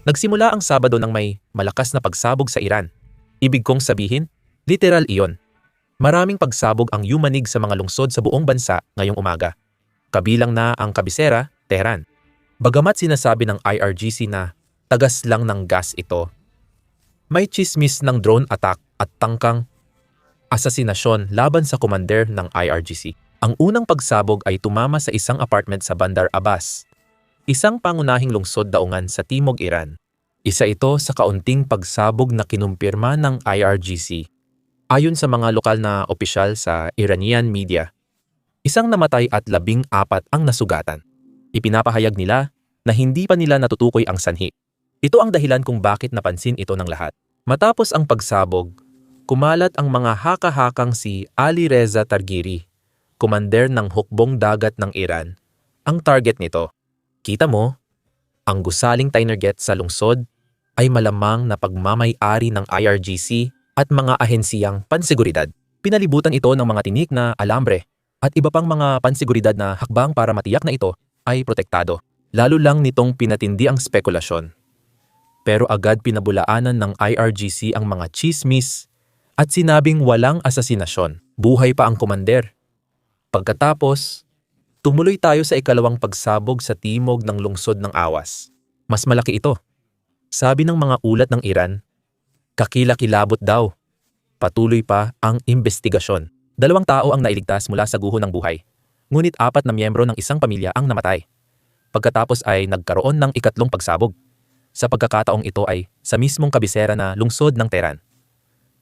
Nagsimula ang Sabado ng may malakas na pagsabog sa Iran. Ibig kong sabihin, literal iyon. Maraming pagsabog ang yumanig sa mga lungsod sa buong bansa ngayong umaga. Kabilang na ang kabisera, Tehran. Bagamat sinasabi ng IRGC na tagas lang ng gas ito, may chismis ng drone attack at tangkang asasinasyon laban sa commander ng IRGC. Ang unang pagsabog ay tumama sa isang apartment sa Bandar Abbas, isang pangunahing lungsod daungan sa Timog Iran. Isa ito sa kaunting pagsabog na kinumpirma ng IRGC. Ayon sa mga lokal na opisyal sa Iranian media, isang namatay at 14 ang nasugatan. Ipinapahayag nila na hindi pa nila natutukoy ang sanhi. Ito ang dahilan kung bakit napansin ito ng lahat. Matapos ang pagsabog, kumalat ang mga haka-hakang si Ali Reza Targhiri, commander ng hukbong dagat ng Iran, ang target nito. Kita mo, ang gusaling target sa lungsod ay malamang na pagmamay-ari ng IRGC at mga ahensiyang panseguridad. Pinalibutan ito ng mga tinik na alambre at iba pang mga panseguridad na hakbang para matiyak na ito ay protektado. Lalo lang nitong pinatindi ang spekulasyon. Pero agad pinabulaanan ng IRGC ang mga chismis at sinabing walang asasinasyon. Buhay pa ang komander. Pagkatapos, tumuloy tayo sa ikalawang pagsabog sa timog ng lungsod ng Awas. Mas malaki ito. Sabi ng mga ulat ng Iran, kakilakilabot daw. Patuloy pa ang investigasyon. 2 tao ang nailigtas mula sa guho ng buhay. Ngunit 4 na miyembro ng isang pamilya ang namatay. Pagkatapos ay nagkaroon ng ikatlong pagsabog. Sa pagkakataong ito ay sa mismong kabisera na lungsod ng Tehran.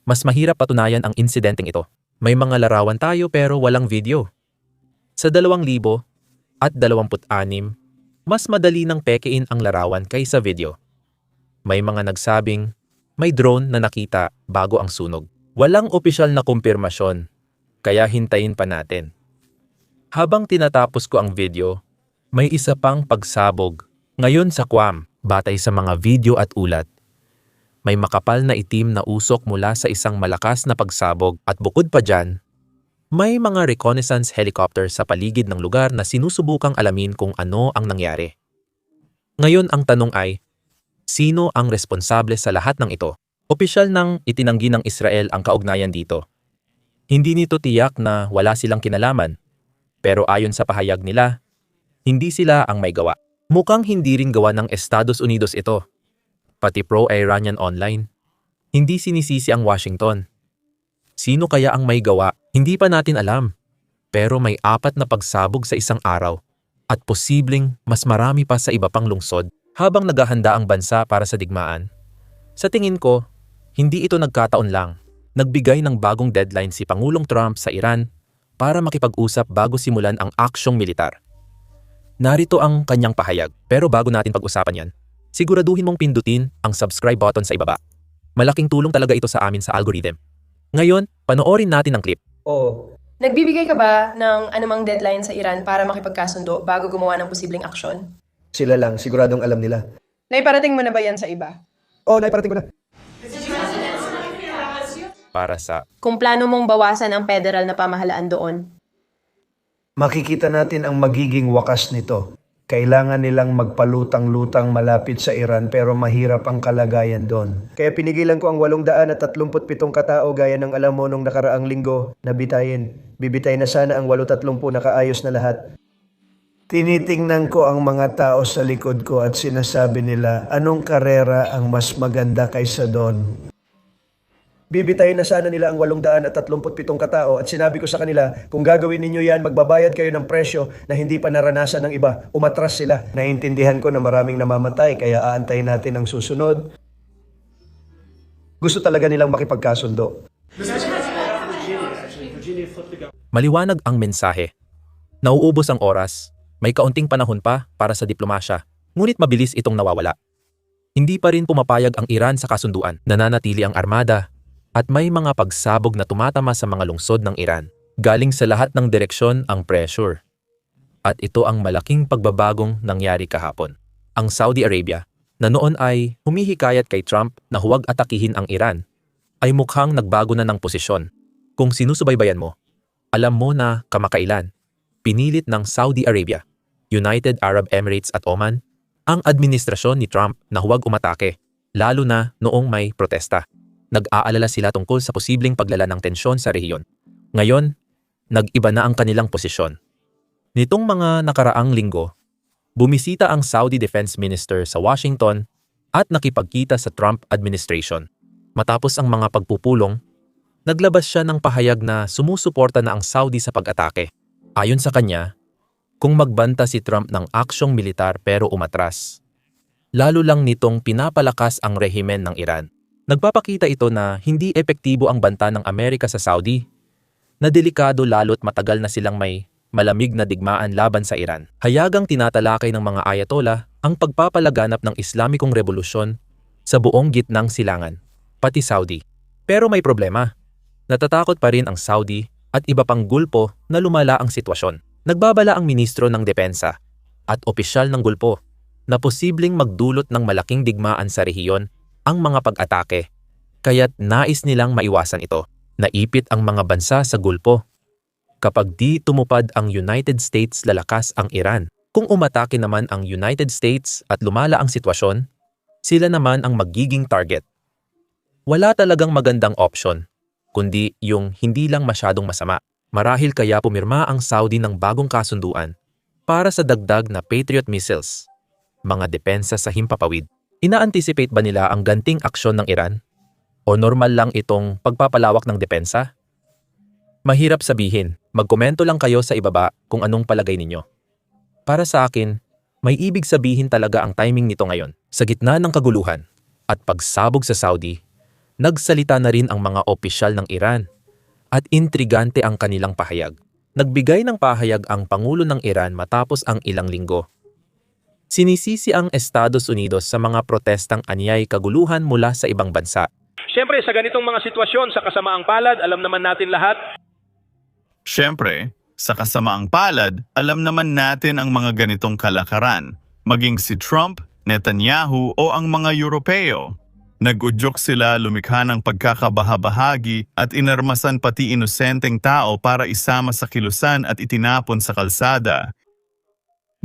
Mas mahirap patunayan ang insidenteng ito. May mga larawan tayo pero walang video. Sa 2026, mas madali nang pekein ang larawan kaysa video. May mga nagsabing may drone na nakita bago ang sunog. Walang opisyal na kumpirmasyon, kaya hintayin pa natin. Habang tinatapos ko ang video, may isa pang pagsabog. Ngayon sa Guam, batay sa mga video at ulat, may makapal na itim na usok mula sa isang malakas na pagsabog at bukod pa dyan, may mga reconnaissance helicopter sa paligid ng lugar na sinusubukang alamin kung ano ang nangyari. Ngayon ang tanong ay, sino ang responsable sa lahat ng ito? Opisyal nang itinanggi ng Israel ang kaugnayan dito. Hindi nito tiyak na wala silang kinalaman, pero ayon sa pahayag nila, hindi sila ang may gawa. Mukhang hindi rin gawa ng Estados Unidos ito. Pati pro-Iranian online, hindi sinisisi ang Washington. Sino kaya ang may gawa? Hindi pa natin alam. Pero may 4 na pagsabog sa isang araw at posibleng mas marami pa sa iba pang lungsod habang naghahanda ang bansa para sa digmaan. Sa tingin ko, hindi ito nagkataon lang. Nagbigay ng bagong deadline si Pangulong Trump sa Iran para makipag-usap bago simulan ang aksyong militar. Narito ang kanyang pahayag. Pero bago natin pag-usapan yan, siguraduhin mong pindutin ang subscribe button sa ibaba. Malaking tulong talaga ito sa amin sa algorithm. Ngayon, panoorin natin ang clip. Nagbibigay ka ba ng anumang deadline sa Iran para makipagkasundo bago gumawa ng posibleng aksyon? Sila lang, siguradong alam nila. Naiparating mo na ba yan sa iba? Naiparating ko na. Para sa Kung plano mong bawasan ang federal na pamahalaan doon, Makikita natin ang magiging wakas nito. Kailangan nilang magpalutang-lutang malapit sa Iran pero mahirap ang kalagayan doon. Kaya pinigilan ko ang 837 katao gaya ng alam mo nung nakaraang linggo na bitayin. Bibitay na sana ang 830 na kaayos na lahat. Tinitingnan ko ang mga tao sa likod ko at sinasabi nila, anong karera ang mas maganda kaysa doon? Bibitayin na sana nila ang 837 katao at sinabi ko sa kanila, kung gagawin ninyo yan, magbabayad kayo ng presyo na hindi pa naranasan ng iba. Umatras sila. Naintindihan ko na maraming namamatay kaya aantayin natin ang susunod. Gusto talaga nilang makipagkasundo. maliwanag ang mensahe. Nauubos ang oras, may kaunting panahon pa para sa diplomasya, ngunit mabilis itong nawawala. Hindi pa rin pumapayag ang Iran sa kasunduan, nananatili ang armada, at may mga pagsabog na tumatama sa mga lungsod ng Iran. Galing sa lahat ng direksyon ang pressure. At ito ang malaking pagbabagong nangyari kahapon. Ang Saudi Arabia, na noon ay humihikayat kay Trump na huwag atakihin ang Iran, ay mukhang nagbago na ng posisyon. Kung sinusubaybayan mo, alam mo na kamakailan, pinilit ng Saudi Arabia, United Arab Emirates at Oman ang administrasyon ni Trump na huwag umatake, lalo na noong may protesta. Nag-aalala sila tungkol sa posibleng paglala ng tensyon sa rehiyon. Ngayon, nag-iba na ang kanilang posisyon. Nitong mga nakaraang linggo, bumisita ang Saudi Defense Minister sa Washington at nakipagkita sa Trump administration. Matapos ang mga pagpupulong, naglabas siya ng pahayag na sumusuporta na ang Saudi sa pag-atake. Ayon sa kanya, kung magbanta si Trump ng aksyong militar pero umatras, lalo lang nitong pinapalakas ang rehimen ng Iran. Nagpapakita ito na hindi epektibo ang banta ng Amerika sa Saudi, na delikado lalo't matagal na silang may malamig na digmaan laban sa Iran. Hayagang tinatalakay ng mga ayatollah ang pagpapalaganap ng Islamikong Revolusyon sa buong gitnang silangan, pati Saudi. Pero may problema. Natatakot pa rin ang Saudi at iba pang gulpo na lumala ang sitwasyon. Nagbabala ang ministro ng depensa at opisyal ng gulpo na posibleng magdulot ng malaking digmaan sa rehiyon ang mga pag-atake, kaya't nais nilang maiwasan ito. Naipit ang mga bansa sa gulpo. Kapag di tumupad ang United States, lalakas ang Iran. Kung umatake naman ang United States at lumala ang sitwasyon, sila naman ang magiging target. Wala talagang magandang option, kundi yung hindi lang masyadong masama. Marahil kaya pumirma ang Saudi ng bagong kasunduan para sa dagdag na Patriot missiles, mga depensa sa himpapawid. Ina-anticipate ba nila ang ganting aksyon ng Iran? O normal lang itong pagpapalawak ng depensa? Mahirap sabihin, magkomento lang kayo sa ibaba kung anong palagay ninyo. Para sa akin, may ibig sabihin talaga ang timing nito ngayon. Sa gitna ng kaguluhan at pagsabog sa Saudi, nagsalita na rin ang mga opisyal ng Iran at intrigante ang kanilang pahayag. Nagbigay ng pahayag ang Pangulo ng Iran matapos ang ilang linggo. Sinisisi ang Estados Unidos sa mga protestang anyay kaguluhan mula sa ibang bansa. Siyempre, sa ganitong mga sitwasyon, sa kasamaang palad, alam naman natin lahat. Siyempre, sa kasamaang palad, alam naman natin ang mga ganitong kalakaran, maging si Trump, Netanyahu o ang mga Europeo. Nag-udyok sila lumikha ng pagkakabahabahagi at inarmasan pati inosenteng tao para isama sa kilusan at itinapon sa kalsada.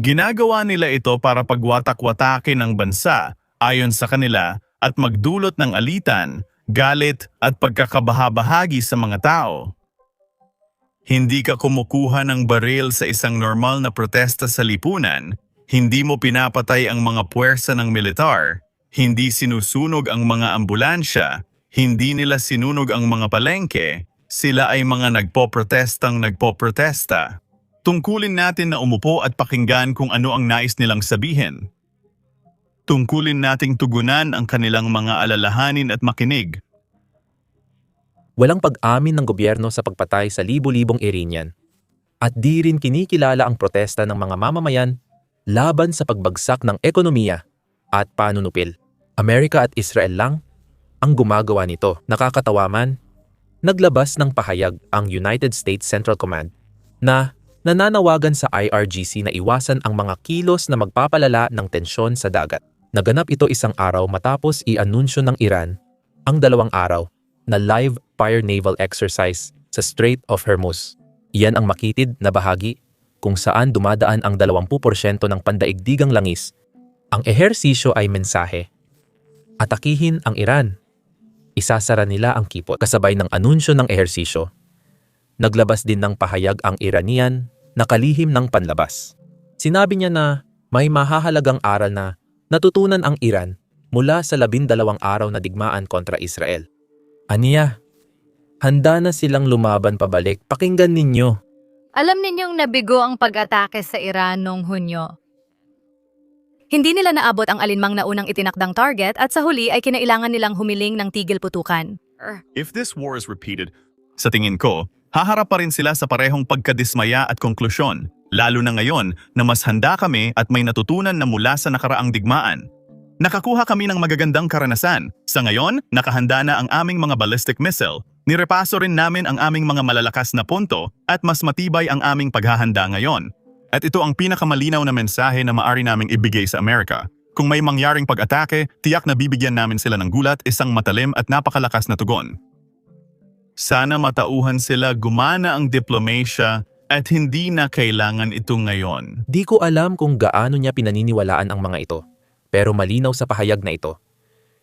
Ginagawa nila ito para pagwatak-watakin ng bansa ayon sa kanila at magdulot ng alitan, galit at pagkakabahabahagi sa mga tao. Hindi ka kumukuha ng baril sa isang normal na protesta sa lipunan, hindi mo pinapatay ang mga puwersa ng militar, hindi sinusunog ang mga ambulansya, hindi nila sinunog ang mga palengke, sila ay mga nagpoprotestang nagpoprotesta. Tungkulin natin na umupo at pakinggan kung ano ang nais nilang sabihin. Tungkulin nating tugunan ang kanilang mga alalahanin at makinig. Walang pag-amin ng gobyerno sa pagpatay sa libo-libong Iranian at di rin kinikilala ang protesta ng mga mamamayan laban sa pagbagsak ng ekonomiya at panunupil. Amerika at Israel lang ang gumagawa nito. Nakakatawa man, naglabas ng pahayag ang United States Central Command na nananawagan sa IRGC na iwasan ang mga kilos na magpapalala ng tensyon sa dagat. Naganap ito isang araw matapos i-anunsyo ng Iran ang 2 araw na live fire naval exercise sa Strait of Hormuz. Iyan ang makitid na bahagi kung saan dumadaan ang 20% ng pandaigdigang langis. Ang ehersisyo ay mensahe. Atakihin ang Iran. Isasara nila ang kipot. Kasabay ng anunsyo ng ehersisyo, naglabas din ng pahayag ang Iranian na kalihim ng panlabas. Sinabi niya na may mahahalagang aral na natutunan ang Iran mula sa 12 araw na digmaan kontra Israel. Aniya, handa na silang lumaban pabalik. Pakinggan ninyo. Alam ninyong nabigo ang pag-atake sa Iran noong Hunyo. Hindi nila naabot ang alinmang naunang itinakdang target at sa huli ay kinailangan nilang humiling ng tigil putukan. If this war is repeated, sa tingin ko, haharap pa rin sila sa parehong pagkadismaya at konklusyon, lalo na ngayon na mas handa kami at may natutunan na mula sa nakaraang digmaan. Nakakuha kami ng magagandang karanasan. Sa ngayon, nakahanda na ang aming mga ballistic missile. Nirepaso rin namin ang aming mga malalakas na punto at mas matibay ang aming paghahanda ngayon. At ito ang pinakamalinaw na mensahe na maaari naming ibigay sa Amerika. Kung may mangyaring pag-atake, tiyak na bibigyan namin sila ng gulat, isang matalim at napakalakas na tugon. Sana matauhan sila gumana ang diplomasya at hindi na kailangan ito ngayon. Di ko alam kung gaano niya pinaniniwalaan ang mga ito. Pero malinaw sa pahayag na ito,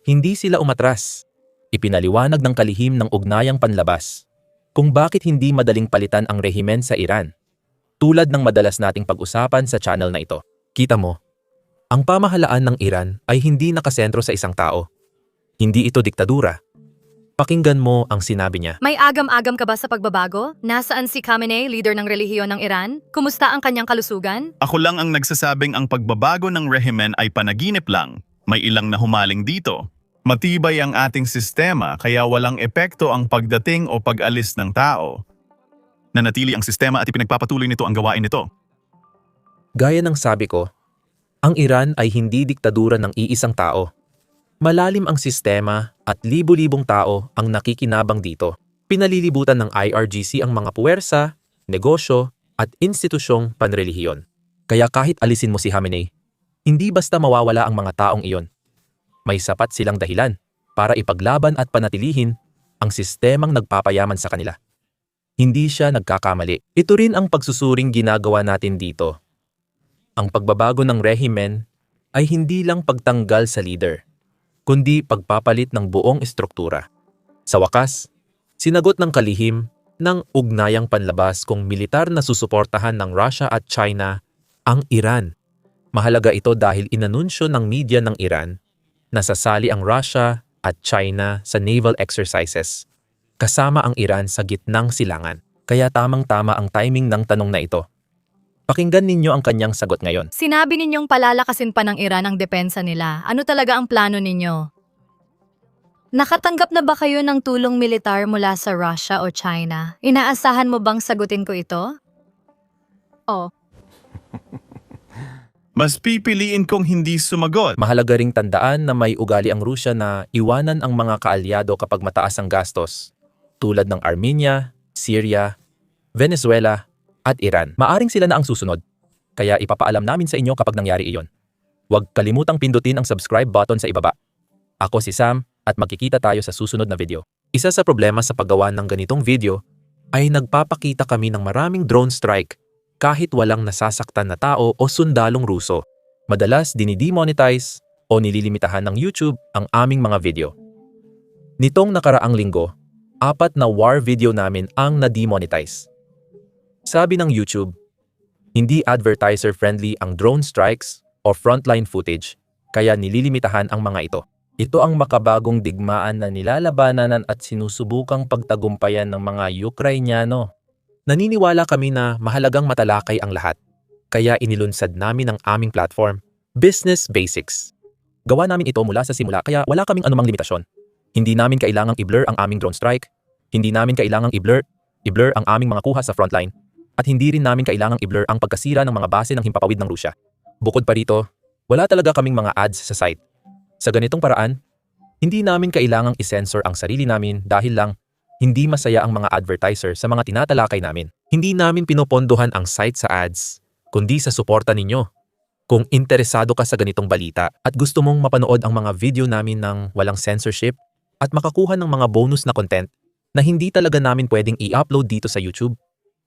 hindi sila umatras. Ipinaliwanag ng kalihim ng ugnayang panlabas kung bakit hindi madaling palitan ang rehimen sa Iran. Tulad ng madalas nating pag-usapan sa channel na ito. Kita mo, ang pamahalaan ng Iran ay hindi nakasentro sa isang tao. Hindi ito diktadura. Pakinggan mo ang sinabi niya. May agam-agam ka ba sa pagbabago? Nasaan si Khamenei, leader ng relihiyon ng Iran? Kumusta ang kanyang kalusugan? Ako lang ang nagsasabing ang pagbabago ng rehimen ay panaginip lang. May ilang na humaling dito. Matibay ang ating sistema kaya walang epekto ang pagdating o pag-alis ng tao. Nanatili ang sistema at ipinagpapatuloy nito ang gawain nito. Gaya ng sabi ko, ang Iran ay hindi diktadura ng iisang tao. Malalim ang sistema at libu-libong tao ang nakikinabang dito. Pinalilibutan ng IRGC ang mga puwersa, negosyo at institusyong panrelihiyon. Kaya kahit alisin mo si Khamenei, hindi basta mawawala ang mga taong iyon. May sapat silang dahilan para ipaglaban at panatilihin ang sistemang nagpapayaman sa kanila. Hindi siya nagkakamali. Ito rin ang pagsusuring ginagawa natin dito. Ang pagbabago ng rehimen ay hindi lang pagtanggal sa leader, kundi pagpapalit ng buong estruktura. Sa wakas, sinagot ng kalihim ng ugnayang panlabas kung militar na susuportahan ng Russia at China ang Iran. Mahalaga ito dahil inanunsyo ng media ng Iran na sasali ang Russia at China sa naval exercises, kasama ang Iran sa gitnang silangan. Kaya tamang-tama ang timing ng tanong na ito. Pakinggan ninyo ang kanyang sagot ngayon. Sinabi ninyong palalakasin pa ng Iran ang depensa nila. Ano talaga ang plano ninyo? Nakatanggap na ba kayo ng tulong militar mula sa Russia o China? Inaasahan mo bang sagutin ko ito? Oh. Mas pipiliin kong hindi sumagot. Mahalaga ring tandaan na may ugali ang Rusya na iwanan ang mga kaalyado kapag mataas ang gastos, tulad ng Armenia, Syria, Venezuela, at Iran. Maaring sila na ang susunod, kaya ipapaalam namin sa inyo kapag nangyari iyon. Huwag kalimutang pindutin ang subscribe button sa ibaba. Ako si Sam at magkikita tayo sa susunod na video. Isa sa problema sa paggawa ng ganitong video ay nagpapakita kami ng maraming drone strike kahit walang nasasaktan na tao o sundalong Ruso. Madalas dinidemonetize o nililimitahan ng YouTube ang aming mga video. Nitong nakaraang linggo, 4 na war video namin ang na-demonetize. Sabi ng YouTube, hindi advertiser-friendly ang drone strikes o frontline footage, kaya nililimitahan ang mga ito. Ito ang makabagong digmaan na nilalabanan at sinusubukang pagtagumpayan ng mga Ukrainyano. Naniniwala kami na mahalagang matalakay ang lahat, kaya inilunsad namin ang aming platform, Business Basics. Gawa namin ito mula sa simula kaya wala kaming anumang limitasyon. Hindi namin kailangang i-blur ang aming drone strike, hindi namin kailangang i-blur ang aming mga kuha sa frontline, at hindi rin namin kailangang i-blur ang pagkasira ng mga base ng himpapawid ng Rusya. Bukod pa rito, wala talaga kaming mga ads sa site. Sa ganitong paraan, hindi namin kailangang i-censor ang sarili namin dahil lang hindi masaya ang mga advertiser sa mga tinatalakay namin. Hindi namin pinopondohan ang site sa ads, kundi sa suporta ninyo. Kung interesado ka sa ganitong balita at gusto mong mapanood ang mga video namin ng walang censorship at makakuha ng mga bonus na content na hindi talaga namin pwedeng i-upload dito sa YouTube,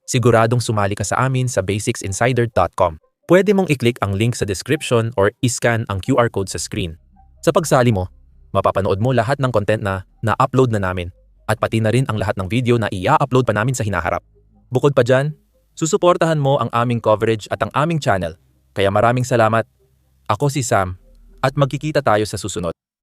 siguradong sumali ka sa amin sa basicsinsider.com. Pwede mong i-click ang link sa description or i-scan ang QR code sa screen. Sa pagsali mo, mapapanood mo lahat ng content na na-upload na namin at pati na rin ang lahat ng video na i-upload pa namin sa hinaharap. Bukod pa dyan, susuportahan mo ang aming coverage at ang aming channel. Kaya maraming salamat. Ako si Sam at magkikita tayo sa susunod.